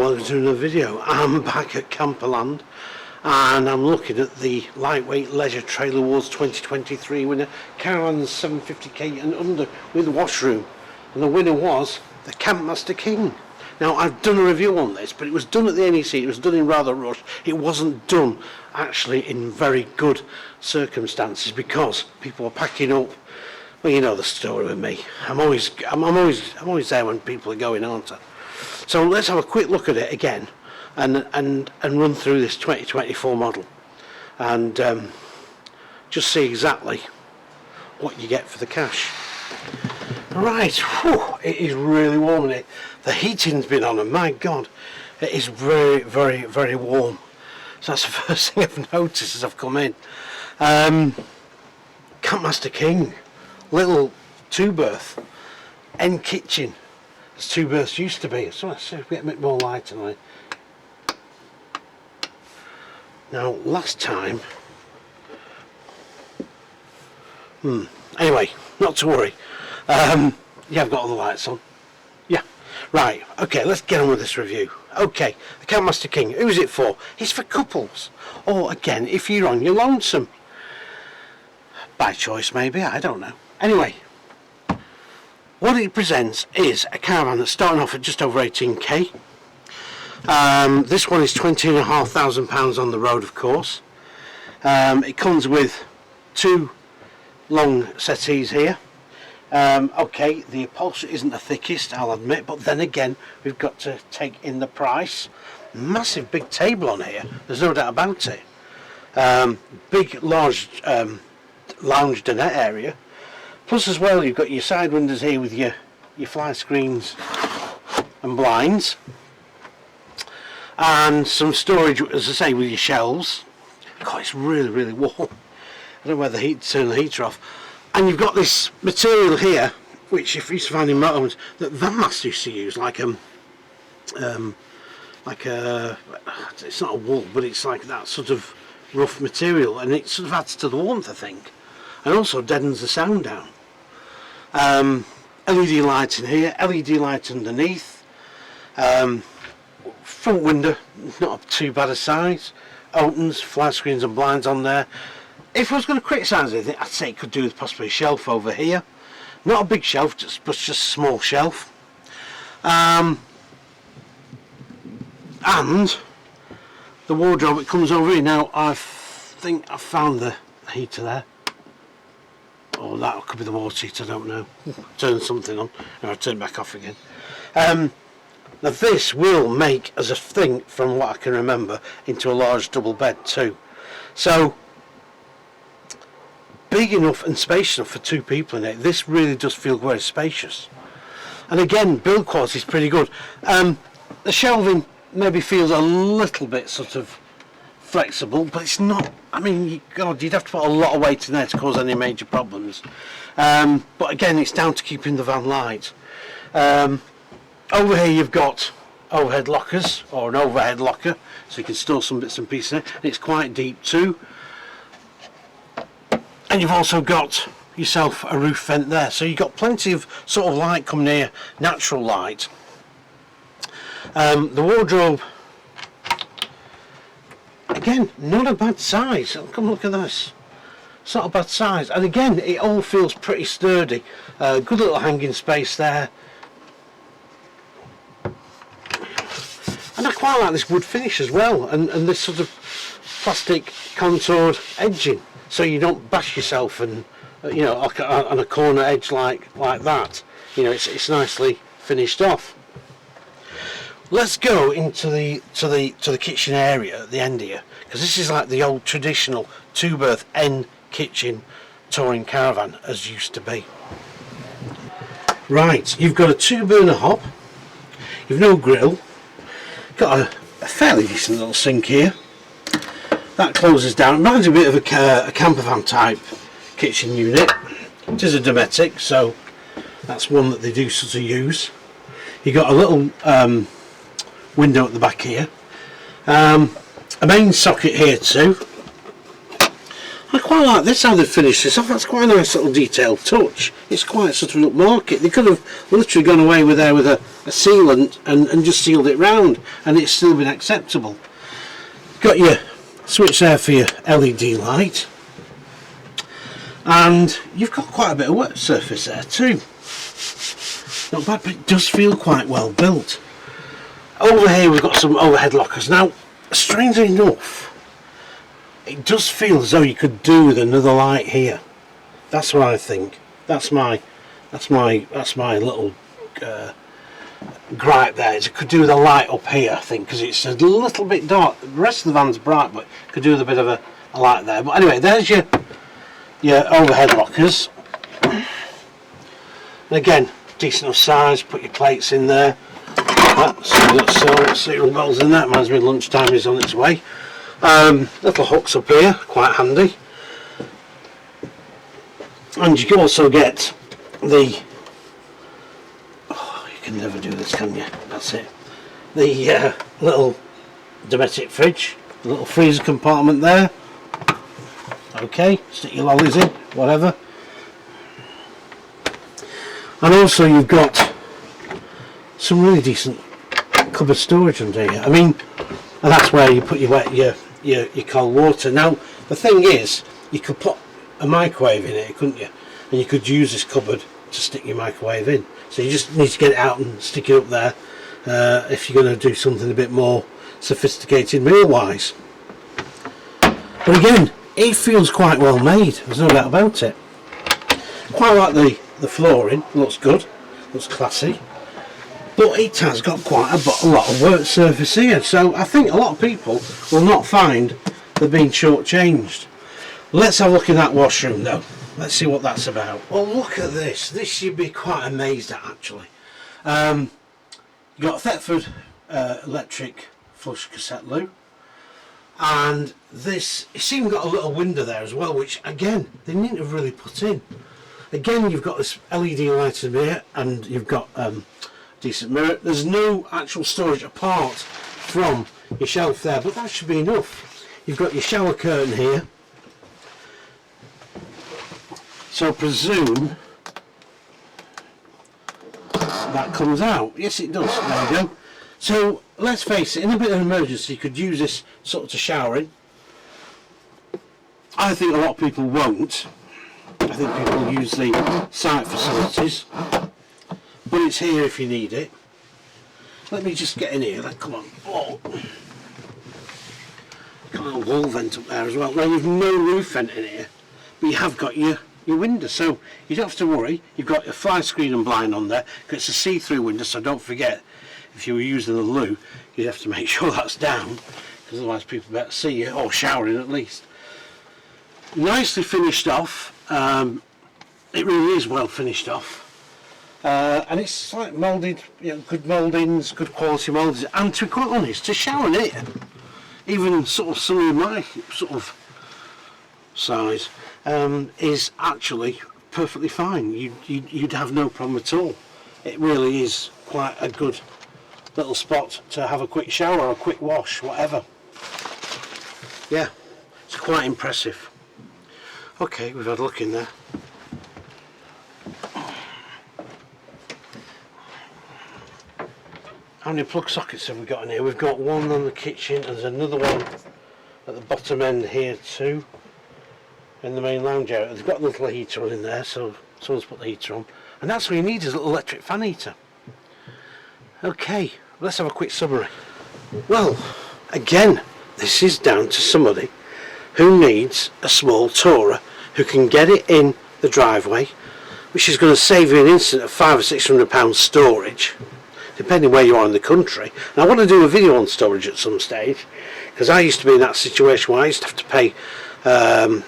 welcome to another video. I'm back at Camperland and I'm looking at the Lightweight Leisure Trail Awards 2023 winner, Caravan 750k and under with Washroom, and the winner was the Campmaster King. Now, I've done a review on this, but it was done at the NEC, it was done in rather rush. It wasn't done actually in very good circumstances because people were packing up. Well, you know the story with me. I'm always there when people are going, aren't I? So let's have a quick look at it again and run through this 2024 model and just see exactly what you get for the cash. Right, whew, it is really warm in it. The heating's been on, and my God, it is very, very, very warm. So that's the first thing I've noticed as I've come in. Campmaster King, little two-berth, end kitchen, as two berths used to be. So let's see if we get a bit more light tonight. Now, last time, anyway, not to worry. Yeah, I've got all the lights on. Yeah, right, okay, let's get on with this review. Okay, the Campmaster King, who's it for? It's for couples, or again, if you're on your lonesome. By choice, maybe, I don't know. Anyway, what it presents is a caravan that's starting off at just over 18k. This one is £20,500 on the road, of course. It comes with two long settees here. Okay, the upholstery isn't the thickest, I'll admit, but then again, we've got to take in the price. Massive big table on here, there's no doubt about it. Big, large lounge dinette area. Plus as well, you've got your side windows here with your fly screens and blinds. And some storage, as I say, with your shelves. God, it's really, really warm. I don't know whether turn the heater off. And you've got this material here, which if you used to find in motorhomes, that Campmaster used to use, like a, it's not a wool, but it's like that sort of rough material, and it sort of adds to the warmth, I think, and also deadens the sound down. LED lights in here, LED lights underneath. Front window, not too bad a size. Opens, fly screens and blinds on there. If I was going to criticise anything, I'd say it could do with possibly a shelf over here. Not a big shelf, but just a small shelf. And the wardrobe, it comes over here. Now, I think I've found the heater there. Or that could be the water heater, I don't know. Turn something on, and I'll turn it back off again. Now this will make, as a thing, from what I can remember, into a large double bed too. So, big enough and spacious enough for two people in it. This really does feel very spacious. And again, build quality is pretty good. The shelving maybe feels a little bit sort of flexible, but it's not. I mean, God, you'd have to put a lot of weight in there to cause any major problems. But again, it's down to keeping the van light. Over here you've got overhead lockers, or an overhead locker, so you can store some bits and pieces in it. And it's quite deep too. And you've also got yourself a roof vent there, so you've got plenty of sort of light coming here, natural light. The wardrobe, again, not a bad size. Come look at this. It's not a bad size, and again, it all feels pretty sturdy. Good little hanging space there. And I quite like this wood finish as well, and this sort of plastic contoured edging, so you don't bash yourself and you know, on a corner edge like that. You know, it's nicely finished off. Let's go into the kitchen area at the end here, because this is like the old traditional two-berth end kitchen touring caravan as used to be. Right, you've got a two-burner hob. You've no grill. Got a fairly decent little sink here. That closes down. It reminds me a bit of a campervan type kitchen unit. It is a domestic, so that's one that they do sort of use. You've got a little window at the back here. A main socket here too. I quite like this, how they've finished this off. That's quite a nice little detailed touch. It's quite sort of upmarket. They could have literally gone away with there with a sealant and just sealed it round, and it's still been acceptable. Got your switch there for your LED light, and you've got quite a bit of work surface there too. Not bad, but it does feel quite well built. Over here we've got some overhead lockers. Now, strangely enough, it does feel as though you could do with another light here. That's what I think. That's my little gripe there. Is it could do with a light up here, I think, because it's a little bit dark. The rest of the van's bright, but could do with a bit of a light there. But anyway, there's your overhead lockers. And again, decent enough size. Put your plates in there. So cereal bowls in that. Reminds me lunchtime is on its way. Little hooks up here, quite handy. And you can also get the, you can never do this, can you? That's it. The little domestic fridge, little freezer compartment there. Okay, stick your lollies in, whatever. And also you've got some really decent cupboard storage under here. I mean, and that's where you put your cold water. Now the thing is, you could put a microwave in it, couldn't you? And you could use this cupboard to stick your microwave in. So you just need to get it out and stick it up there if you're going to do something a bit more sophisticated meal wise. But again, it feels quite well made, there's no doubt about it. Quite like the flooring, looks good, looks classy. But it has got quite a lot of work surface here, so I think a lot of people will not find they're being shortchanged. Let's have a look in that washroom though. Let's see what that's about. Well, look at this. This you'd be quite amazed at, actually. You've got Thetford electric flush cassette loo, and this, it's even got a little window there as well, which again they needn't have really put in. Again, you've got this LED light in here, and you've got decent mirror. There's no actual storage apart from your shelf there, but that should be enough. You've got your shower curtain here, so I presume that comes out. Yes, it does. There we go. So let's face it, in a bit of an emergency you could use this sort of to shower in. I think a lot of people won't. I think people use the site facilities, but it's here if you need it. Let me just get in here. Come on. Oh. Got a little wall vent up there as well. Now you've no roof vent in here, but you have got your window, so you don't have to worry. You've got a fly screen and blind on there, because it's a see-through window, so don't forget, if you were using the loo, you'd have to make sure that's down, because otherwise people better see you, or showering at least. Nicely finished off. It really is well finished off. And it's like moulded, good mouldings, good quality mouldings, and to be quite honest, to shower in it, even sort of some of my sort of size, is actually perfectly fine. You'd have no problem at all. It really is quite a good little spot to have a quick shower or a quick wash, whatever. Yeah, it's quite impressive. Okay, we've had a look in there. How many plug sockets have we got in here? We've got one on the kitchen, and there's another one at the bottom end here too, in the main lounge area. They've got a little heater in there, so someone's put the heater on, and that's what you need, is a little electric fan heater. Okay, let's have a quick summary. Well, again, this is down to somebody who needs a small tourer who can get it in the driveway, which is going to save you an instant of £500 or £600 storage, depending where you are in the country. And I want to do a video on storage at some stage, because I used to be in that situation where I used to have to pay to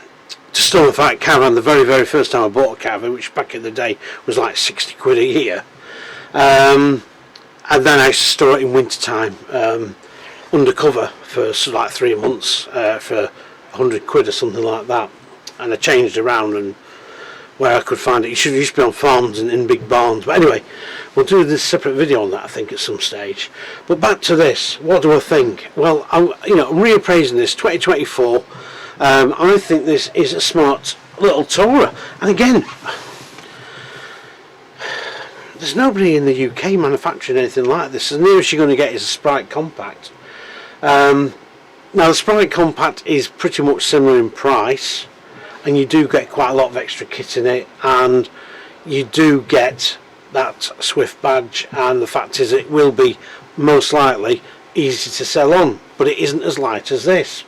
store a caravan the very first time I bought a caravan, which back in the day was like 60 quid a year. And then I used to store it in winter time undercover for like 3 months for 100 quid or something like that. And I changed around and where I could find it. You should used to be on farms and in big barns. But anyway, we'll do this separate video on that, I think, at some stage. But back to this, what do I think? Well, I'm reappraising this 2024. I think this is a smart little tourer. And again, there's nobody in the UK manufacturing anything like this. The nearest you're going to get is a Sprite Compact. Now the Sprite Compact is pretty much similar in price, and you do get quite a lot of extra kit in it, and you do get that Swift badge, and the fact is it will be most likely easy to sell on, but it isn't as light as this.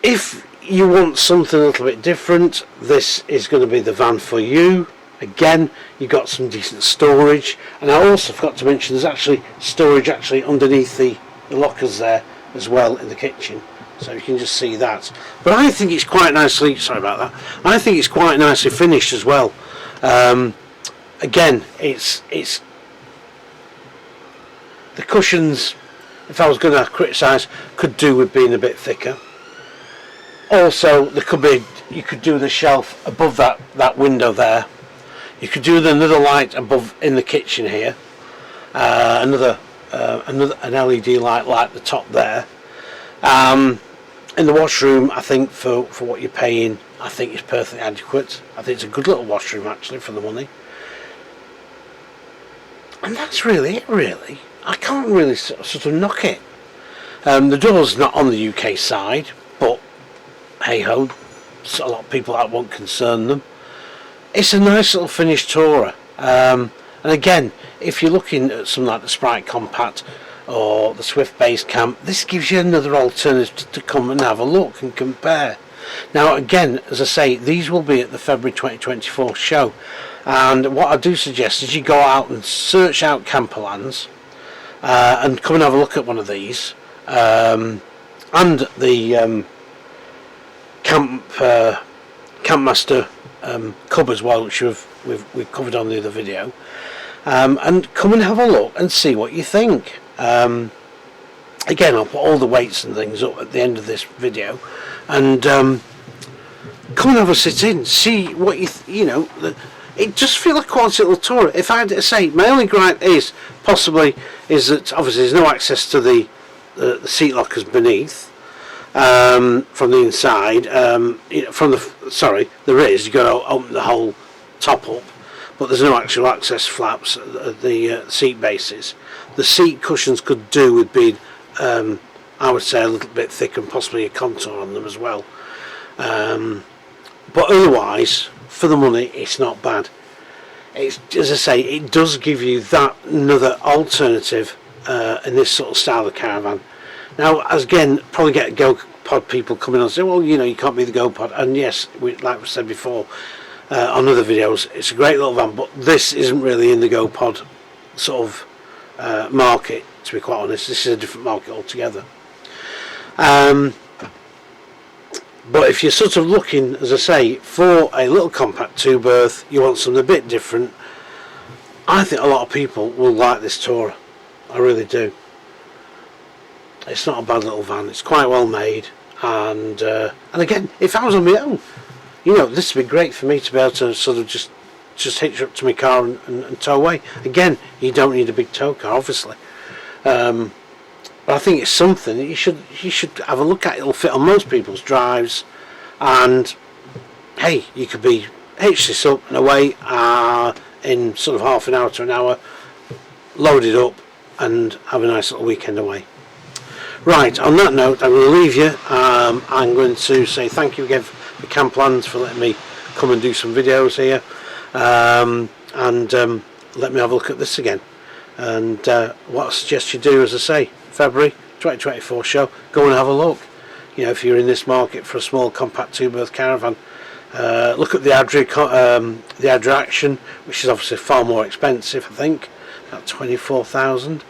If you want something a little bit different, this is going to be the van for you. Again, you've got some decent storage, and I also forgot to mention there's actually storage underneath the lockers there as well in the kitchen, so you can just see that. But I think it's quite nicely, sorry about that, I think it's quite nicely finished as well. Again, it's the cushions, if I was going to criticise, could do with being a bit thicker. Also, there could be, you could do the shelf above that window there. You could do another light above in the kitchen here. An LED light like the top there. In the washroom, I think for what you're paying, I think it's perfectly adequate. I think it's a good little washroom actually for the money. And that's really it, really. I can't really sort of knock it. The door's not on the UK side, but hey ho, a lot of people that won't concern them. It's a nice little finished Tourer, and again, if you're looking at something like the Sprite Compact or the Swift Base Camp, this gives you another alternative to come and have a look and compare. Now again, as I say, these will be at the February 2024 show, and what I do suggest is you go out and search out Camperlands and come and have a look at one of these, and the Campmaster cub as well, which we've covered on the other video, and come and have a look and see what you think. Again, I'll put all the weights and things up at the end of this video, and come and have a sit in, see what you know. It just feels like a quality little Tourer. If I had to say, my only gripe is possibly that obviously there's no access to the seat lockers beneath. From the inside, you know, there is. You've got to open the whole top up, but there's no actual access flaps at the seat bases. The seat cushions could do with being, I would say, a little bit thick and possibly a contour on them as well. But otherwise, for the money, it's not bad. It's, as I say, it does give you that another alternative in this sort of style of caravan. Now, as again, probably get GoPod people coming on and say, well, you know, you can't be the GoPod. And yes, like we said before on other videos, it's a great little van, but this isn't really in the GoPod sort of market, to be quite honest. This is a different market altogether. But if you're sort of looking, as I say, for a little compact two-berth, you want something a bit different, I think a lot of people will like this Tourer. I really do. It's not a bad little van. It's quite well made, and again, if I was on my own, you know, this would be great for me to be able to sort of just hitch up to my car and tow away. Again, you don't need a big tow car, obviously, but I think it's something that you should have a look at. It'll fit on most people's drives, and hey, you could be hitch this up and away in sort of half an hour to an hour, load it up, and have a nice little weekend away. Right, on that note, I'm going to leave you. I'm going to say thank you again for Camplands for letting me come and do some videos here, and let me have a look at this again. And what I suggest you do, as I say, February 2024 show, go and have a look. You know, if you're in this market for a small compact two-berth caravan, look at the Adria Action, which is obviously far more expensive, I think, about 24,000.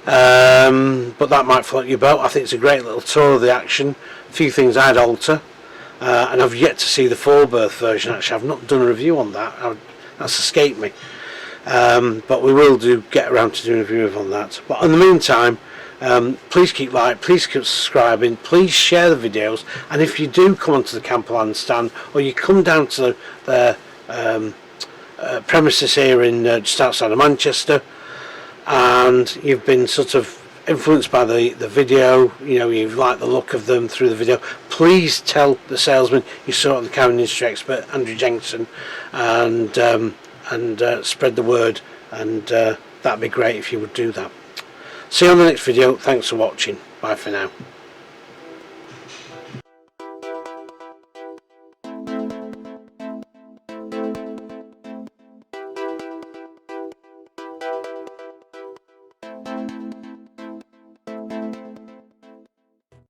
But that might float your boat. I think it's a great little tour of the Action. A few things I'd alter, and I've yet to see the four-berth version. Actually, I've not done a review on that. That's escaped me, but we will get around to doing a review on that. But in the meantime, please keep please keep subscribing, please share the videos, and if you do come onto the Camperland stand, or you come down to their premises here in just outside of Manchester, and you've been sort of influenced by the video, you know, you like the look of them through the video, please tell the salesman you saw it on the Caravan industry expert Andrew Jenkinson, and spread the word, and that'd be great if you would do that. See you on the next video. Thanks for watching. Bye for now.